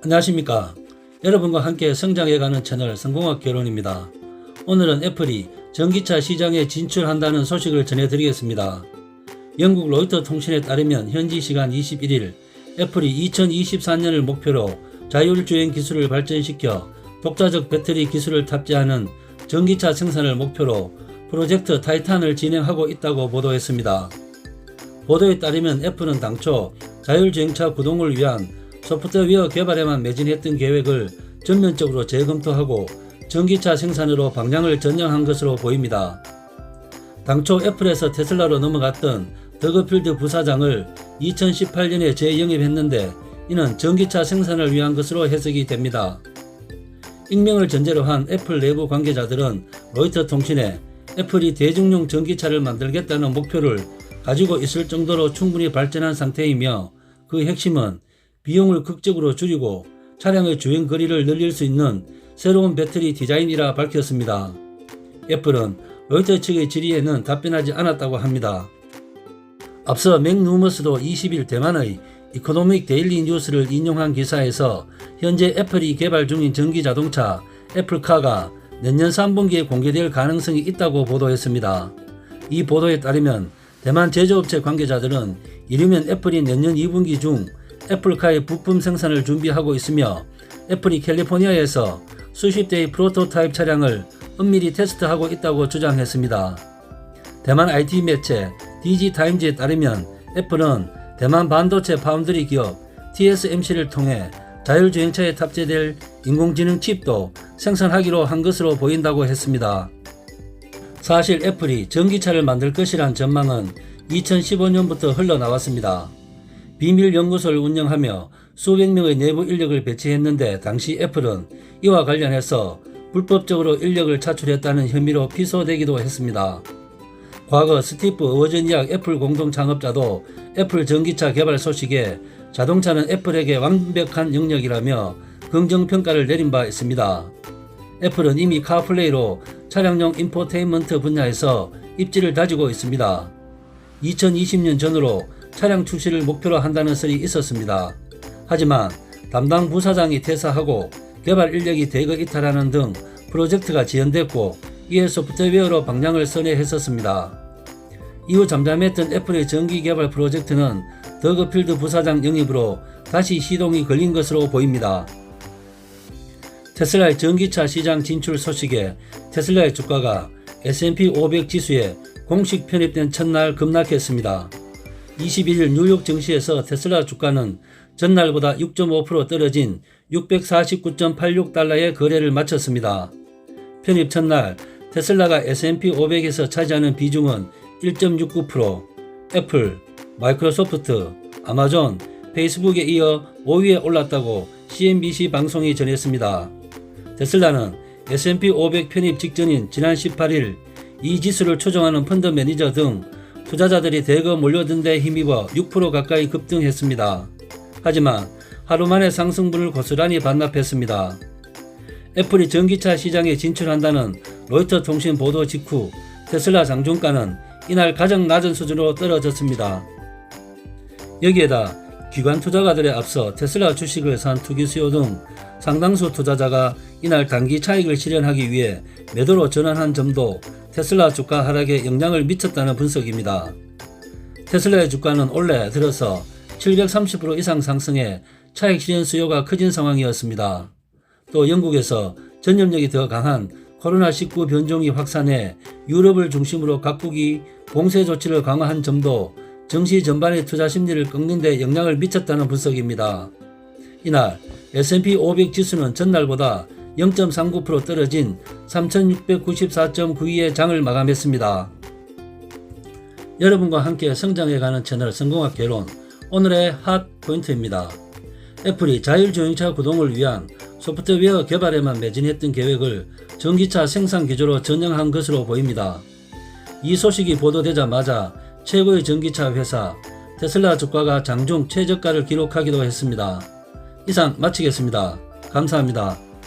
안녕하십니까. 여러분과 함께 성장해가는 채널 성공학 개론입니다. 오늘은 애플이 전기차 시장에 진출한다는 소식을 전해드리겠습니다. 영국 로이터 통신에 따르면 현지 시간 21일 애플이 2024년을 목표로 자율주행 기술을 발전시켜 독자적 배터리 기술을 탑재하는 전기차 생산을 목표로 프로젝트 타이탄을 진행하고 있다고 보도했습니다. 보도에 따르면 애플은 당초 자율주행차 구동을 위한 소프트웨어 개발에만 매진했던 계획을 전면적으로 재검토하고 전기차 생산으로 방향을 전환한 것으로 보입니다. 당초 애플에서 테슬라로 넘어갔던 더그필드 부사장을 2018년에 재영입했는데 이는 전기차 생산을 위한 것으로 해석이 됩니다. 익명을 전제로 한 애플 내부 관계자들은 로이터 통신에 애플이 대중용 전기차를 만들겠다는 목표를 가지고 있을 정도로 충분히 발전한 상태이며 그 핵심은 비용을 극적으로 줄이고 차량의 주행 거리를 늘릴 수 있는 새로운 배터리 디자인이라 밝혔습니다. 애플은 로이터 측의 질의에는 답변하지 않았다고 합니다. 앞서 맥루머스도 20일 대만의 이코노믹 데일리 뉴스를 인용한 기사에서 현재 애플이 개발 중인 전기자동차 애플카가 내년 3분기에 공개될 가능성이 있다고 보도했습니다. 이 보도에 따르면 대만 제조업체 관계자들은 이르면 애플이 내년 2분기 중 애플카의 부품 생산을 준비하고 있으며 애플이 캘리포니아에서 수십 대의 프로토타입 차량을 은밀히 테스트하고 있다고 주장했습니다. 대만 IT 매체 DigiTimes에 따르면 애플은 대만 반도체 파운드리 기업 TSMC를 통해 자율주행차에 탑재될 인공지능 칩도 생산하기로 한 것으로 보인다고 했습니다. 사실 애플이 전기차를 만들 것이란 전망은 2015년부터 흘러나왔습니다. 비밀 연구소를 운영하며 수백 명의 내부 인력을 배치했는데 당시 애플은 이와 관련해서 불법적으로 인력을 차출했다는 혐의로 피소되기도 했습니다. 과거 스티브 워즈니악 애플 공동 창업자도 애플 전기차 개발 소식에 자동차는 애플에게 완벽한 영역이라며 긍정평가를 내린 바 있습니다. 애플은 이미 카플레이로 차량용 인포테인먼트 분야에서 입지를 다지고 있습니다. 2020년 전후로 차량 출시를 목표로 한다는 설이 있었습니다. 하지만 담당 부사장이 퇴사하고 개발 인력이 대거 이탈하는 등 프로젝트가 지연됐고 이에 소프트웨어로 방향을 선회했었습니다. 이후 잠잠했던 애플의 전기 개발 프로젝트는 더그필드 부사장 영입으로 다시 시동이 걸린 것으로 보입니다. 테슬라의 전기차 시장 진출 소식에 테슬라의 주가가 S&P 500 지수에 공식 편입된 첫날 급락했습니다. 21일 뉴욕 증시에서 테슬라 주가는 전날보다 6.5% 떨어진 649.86달러의 거래를 마쳤습니다. 편입 첫날 테슬라가 S&P 500에서 차지하는 비중은 1.69%, 애플, 마이크로소프트, 아마존, 페이스북에 이어 5위에 올랐다고 CNBC 방송이 전했습니다. 테슬라는 S&P 500 편입 직전인 지난 18일 이 지수를 추종하는 펀드 매니저 등 투자자들이 대거 몰려든 데 힘입어 6% 가까이 급등했습니다. 하지만 하루 만에 상승분을 고스란히 반납했습니다. 애플이 전기차 시장에 진출한다는 로이터 통신 보도 직후 테슬라 장중가는 이날 가장 낮은 수준으로 떨어졌습니다. 여기에다 기관 투자가들에 앞서 테슬라 주식을 산 투기 수요 등 상당수 투자자가 이날 단기 차익을 실현하기 위해 매도로 전환한 점도 테슬라 주가 하락에 영향을 미쳤다는 분석입니다. 테슬라의 주가는 올해 들어서 730% 이상 상승해 차익 실현 수요가 커진 상황이었습니다. 또 영국에서 전염력이 더 강한 코로나19 변종이 확산해 유럽을 중심으로 각국이 봉쇄 조치를 강화한 점도 증시 전반의 투자 심리를 꺾는 데 영향을 미쳤다는 분석입니다. 이날 S&P 500 지수는 전날보다 0.39% 떨어진 3694.92의 장을 마감했습니다. 여러분과 함께 성장해가는 채널 성공학 개론 오늘의 핫 포인트입니다. 애플이 자율주행차 구동을 위한 소프트웨어 개발에만 매진했던 계획을 전기차 생산 기조로 전향한 것으로 보입니다. 이 소식이 보도되자마자 최고의 전기차 회사 테슬라 주가가 장중 최저가를 기록하기도 했습니다. 이상 마치겠습니다. 감사합니다.